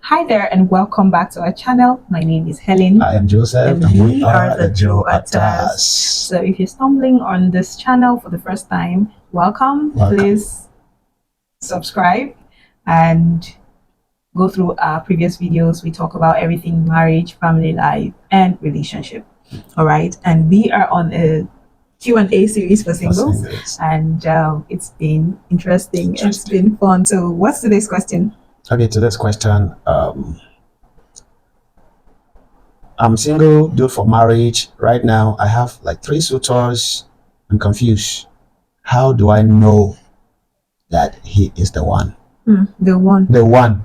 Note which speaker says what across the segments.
Speaker 1: Hi there and welcome back to our channel. My name is Helen.
Speaker 2: I am Joseph
Speaker 1: and we are the
Speaker 2: Joe-Attahs.
Speaker 1: Joe-Attahs. So if you're stumbling on this channel for the first time, welcome. Please subscribe and go through our previous videos. We talk about everything marriage, family life, and relationship. All right. And we are on a Q&A series for singles. And it's been interesting. It's been fun. So what's today's question?
Speaker 2: Okay, today's question. I'm single, due for marriage. Right now, I have like 3 suitors. I'm confused. How do I know that he is the one?
Speaker 1: The one.
Speaker 2: The one.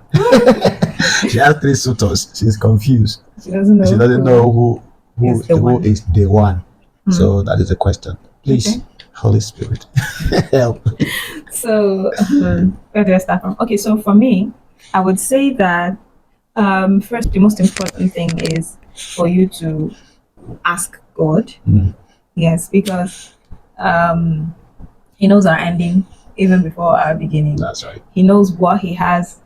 Speaker 2: She has 3 suitors. She's confused.
Speaker 1: She doesn't know
Speaker 2: who is the one. So that is the question. Please, okay. Holy Spirit, help.
Speaker 1: So where do I start from? Okay, so for me, I would say that first, the most important thing is for you to ask God. Yes, because He knows our ending even before our beginning.
Speaker 2: That's right.
Speaker 1: He knows what He has.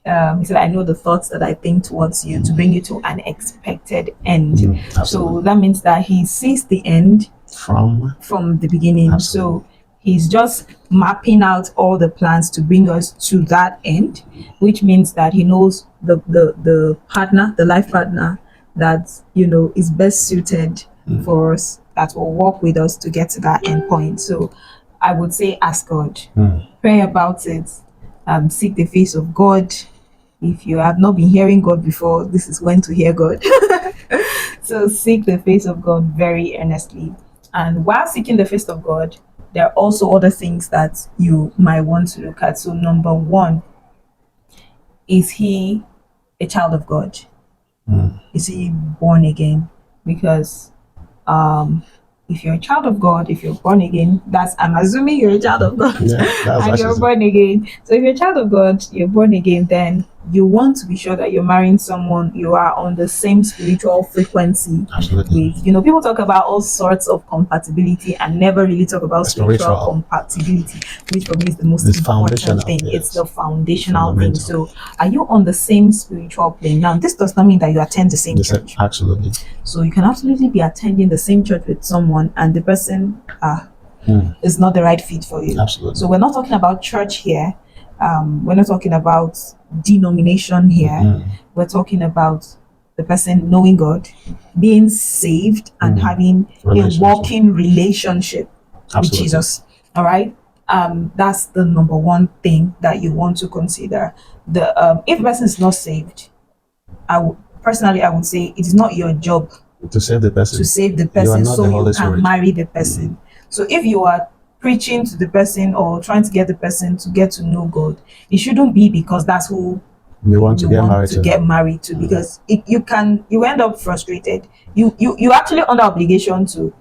Speaker 1: He said, I know the thoughts that I think towards you to bring you to an expected end. So that means that He sees the end from the beginning. Absolutely. So He's just mapping out all the plans to bring us to that end, which means that He knows the partner, the life partner that, you know, is best suited for us, that will work with us to get to that end point. So I would say ask God, pray about it, seek the face of God. If you have not been hearing God before, this is when to hear God. So seek the face of God very earnestly. And while seeking the face of God, there are also other things that you might want to look at. So number one, is he a child of God? Is he born again? Because if you're a child of God, if you're born again, I'm assuming you're a child of God. Yeah, and you're born again. So if you're a child of God, you're born again, then you want to be sure that you're marrying someone you are on the same spiritual frequency.
Speaker 2: Absolutely.
Speaker 1: With. You know, people talk about all sorts of compatibility and never really talk about spiritual compatibility, which for me is the most important thing. Yes. It's the foundational thing. So are you on the same spiritual plane? Now, this does not mean that you attend the same church.
Speaker 2: Absolutely.
Speaker 1: So you can absolutely be attending the same church with someone and the person is not the right fit for you.
Speaker 2: Absolutely.
Speaker 1: So we're not talking about church here. We're not talking about denomination here. We're talking about the person knowing God, being saved, and having a walking relationship with Jesus. All right. That's the number one thing that you want to consider. If the person is not saved, I would say it is not your job
Speaker 2: to save the person.
Speaker 1: To save the person so you can marry the person. So if you are preaching to the person or trying to get the person to get to know God, it shouldn't be because that's who
Speaker 2: you want to get married
Speaker 1: to. Because you end up frustrated. You actually under obligation to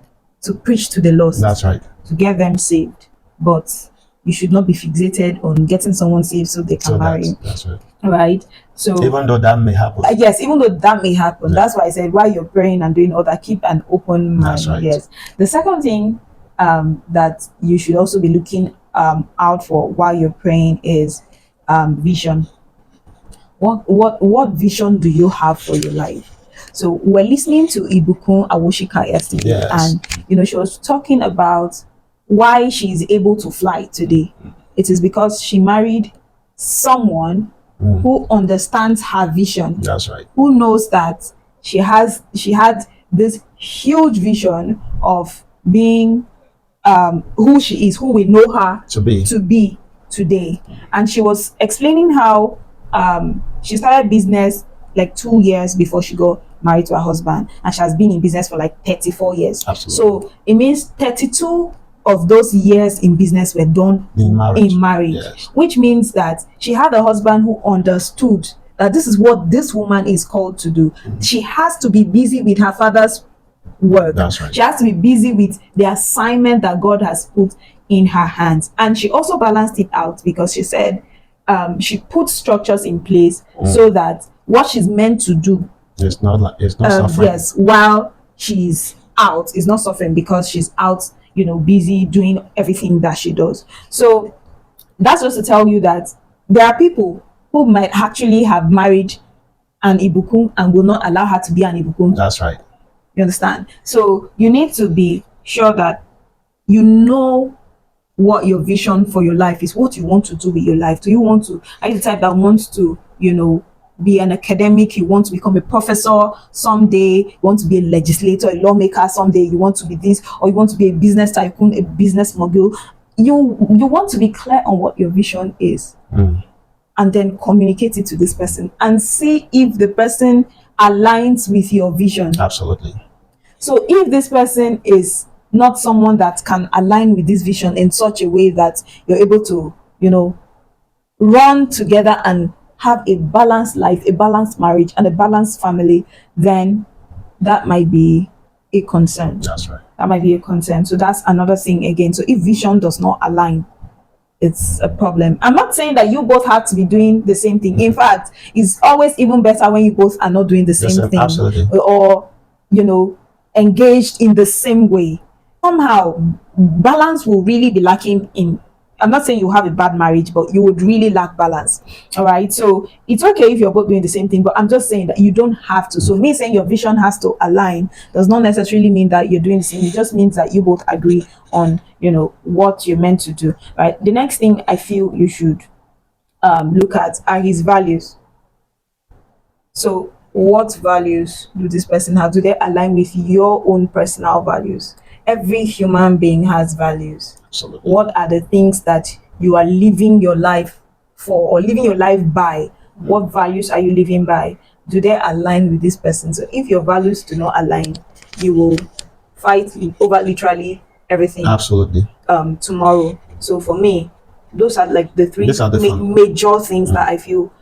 Speaker 1: preach to the lost.
Speaker 2: That's right.
Speaker 1: To get them saved, but you should not be fixated on getting someone saved so they can marry.
Speaker 2: That's right.
Speaker 1: Right. So
Speaker 2: even though that may happen.
Speaker 1: Yes, even though that may happen. Yeah. That's why I said while you're praying and doing all that, keep an open mind.
Speaker 2: That's right.
Speaker 1: Yes. The second thing that you should also be looking out for while you're praying is vision. What vision do you have for your life? So we're listening to Ibukun Awoshika yesterday,
Speaker 2: yes.
Speaker 1: And she was talking about why she's able to fly today. It is because she married someone who understands her vision.
Speaker 2: That's right.
Speaker 1: Who knows that she had this huge vision of being who she is, who we know her to be today. And she was explaining how she started business like 2 years before she got married to her husband, and she has been in business for like 34 years.
Speaker 2: Absolutely.
Speaker 1: So it means 32 of those years in business were done in marriage.
Speaker 2: Yes.
Speaker 1: Which means that she had a husband who understood that this is what this woman is called to do. She has to be busy with her father's work.
Speaker 2: That's right.
Speaker 1: She has to be busy with the assignment that God has put in her hands. And she also balanced it out because she said she put structures in place so that what she's meant to do
Speaker 2: it's not suffering.
Speaker 1: Yes, while she's out, is not suffering because she's out, busy doing everything that she does. So that's just to tell you that there are people who might actually have married an ibukun and will not allow her to be an ibukun.
Speaker 2: That's right.
Speaker 1: You understand? So you need to be sure that you know what your vision for your life is, what you want to do with your life. Are you the type that wants to, be an academic, you want to become a professor someday, you want to be a legislator, a lawmaker someday, you want to be this, or you want to be a business tycoon, a business mogul. You want to be clear on what your vision is. And then communicate it to this person and see if the person aligns with your vision.
Speaker 2: Absolutely.
Speaker 1: So if this person is not someone that can align with this vision in such a way that you're able to, run together and have a balanced life, a balanced marriage, and a balanced family, then that might be a concern.
Speaker 2: That's right.
Speaker 1: That might be a concern. So that's another thing again. So if vision does not align, it's a problem. I'm not saying that you both have to be doing the same thing. In fact, it's always even better when you both are not doing the same thing.
Speaker 2: Absolutely.
Speaker 1: Or, engaged in the same way. Somehow, balance will really be lacking in. I'm not saying you have a bad marriage, but you would really lack balance. All right. So it's okay if you're both doing the same thing, but I'm just saying that you don't have to. So me saying your vision has to align does not necessarily mean that you're doing the same. It just means that you both agree on, what you're meant to do. Right. The next thing I feel you should look at are his values. So what values do this person have? Do they align with your own personal values? Every human being has values.
Speaker 2: Absolutely.
Speaker 1: What are the things that you are living your life for or living your life by? What values are you living by? Do they align with this person? So if your values do not align, you will fight over literally everything.
Speaker 2: Absolutely.
Speaker 1: Tomorrow. So for me, those are like the three major things that I feel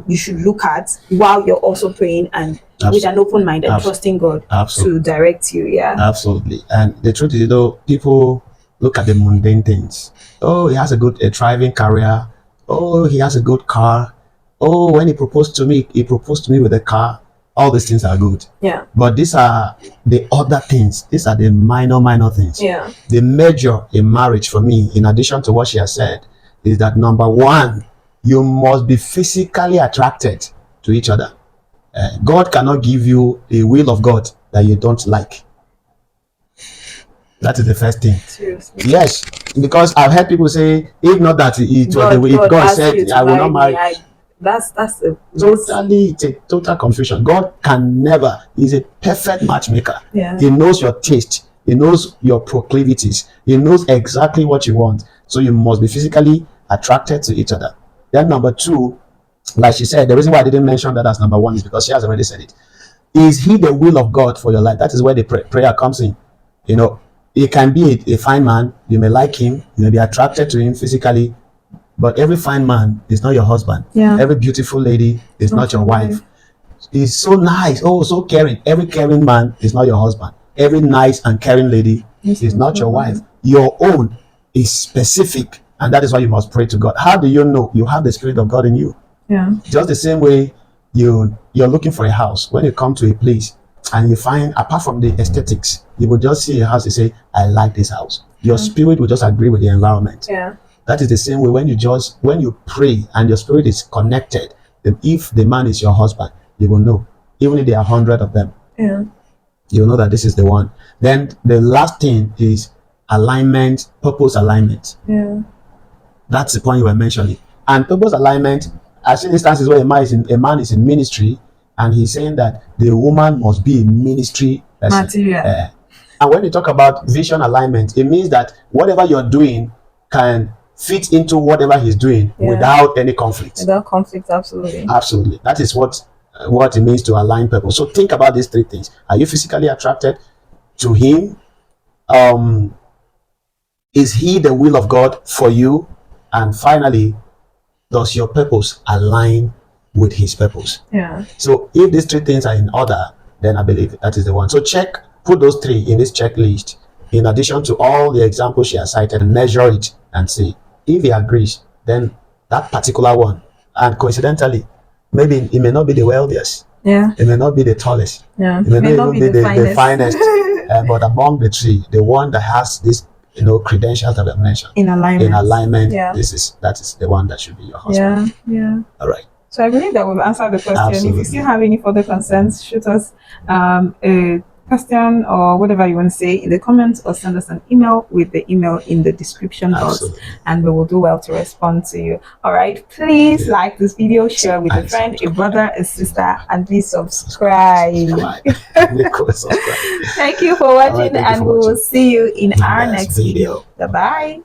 Speaker 1: you should look at while you're also praying and with an open mind and trusting God to direct you. Yeah.
Speaker 2: Absolutely. And the truth is, people look at the mundane things. Oh, he has a thriving career. Oh, he has a good car. Oh, when he proposed to me with a car. All these things are good.
Speaker 1: Yeah.
Speaker 2: But these are the other things. These are the minor things.
Speaker 1: Yeah.
Speaker 2: The major in marriage for me, in addition to what she has said, is that number one, you must be physically attracted to each other. God cannot give you a will of God that you don't like. That is the first thing.
Speaker 1: Seriously.
Speaker 2: Yes, because I've heard people say, if not that it was the way God said, I will not marry.
Speaker 1: That's
Speaker 2: It's a total confusion. God can never. He's a perfect matchmaker.
Speaker 1: Yeah.
Speaker 2: He knows your taste. He knows your proclivities. He knows exactly what you want. So you must be physically attracted to each other. Then number two, like she said, the reason why I didn't mention that as number one is because she has already said it. Is he the will of God for your life? That is where the prayer comes in. He can be a fine man. You may like him. You may be attracted to him physically. But every fine man is not your husband.
Speaker 1: Yeah.
Speaker 2: Every beautiful lady is not your wife. He's so nice. Oh, so caring. Every caring man is not your husband. Every nice and caring lady is not your wife. Your own is specific. And that is why you must pray to God. How do you know? You have the Spirit of God in you.
Speaker 1: Yeah.
Speaker 2: Just the same way you're looking for a house. When you come to a place and you find, apart from the aesthetics, you will just see a house and say, I like this house. Your spirit will just agree with the environment.
Speaker 1: Yeah.
Speaker 2: That is the same way when you pray and your spirit is connected. If the man is your husband, you will know. Even if there are 100 of them, you will know that this is the one. Then the last thing is alignment, purpose alignment.
Speaker 1: Yeah.
Speaker 2: That's the point you were mentioning. And purpose alignment, I've seen instances where a man is in ministry and he's saying that the woman must be a ministry person.
Speaker 1: Material.
Speaker 2: And when you talk about vision alignment, it means that whatever you're doing can fit into whatever he's doing without any conflict.
Speaker 1: Without conflict, absolutely.
Speaker 2: Absolutely. That is what it means to align purpose. So think about these three things. Are you physically attracted to him? Is he the will of God for you? And finally, does your purpose align with his purpose?
Speaker 1: Yeah.
Speaker 2: So if these three things are in order, then I believe that is the one. So put those three in this checklist in addition to all the examples she has cited, and measure it and see. If he agrees, then that particular one, and coincidentally, maybe it may not be the wealthiest.
Speaker 1: Yeah.
Speaker 2: It may not be the tallest.
Speaker 1: Yeah.
Speaker 2: It may not even be the finest. But among the three, the one that has this, credentials that we have mentioned
Speaker 1: in alignment.
Speaker 2: that is the one that should be your husband.
Speaker 1: Yeah.
Speaker 2: All right.
Speaker 1: So I believe that we've answered the question.
Speaker 2: Absolutely.
Speaker 1: If you still have any further concerns, shoot us a question or whatever you want to say in the comments, or send us an email with the email in the description box, and we will do well to respond to you. All right, please like this video, share with a friend, a brother, a sister, and please subscribe. Thank you for watching, and we will see you in our next video. Bye bye.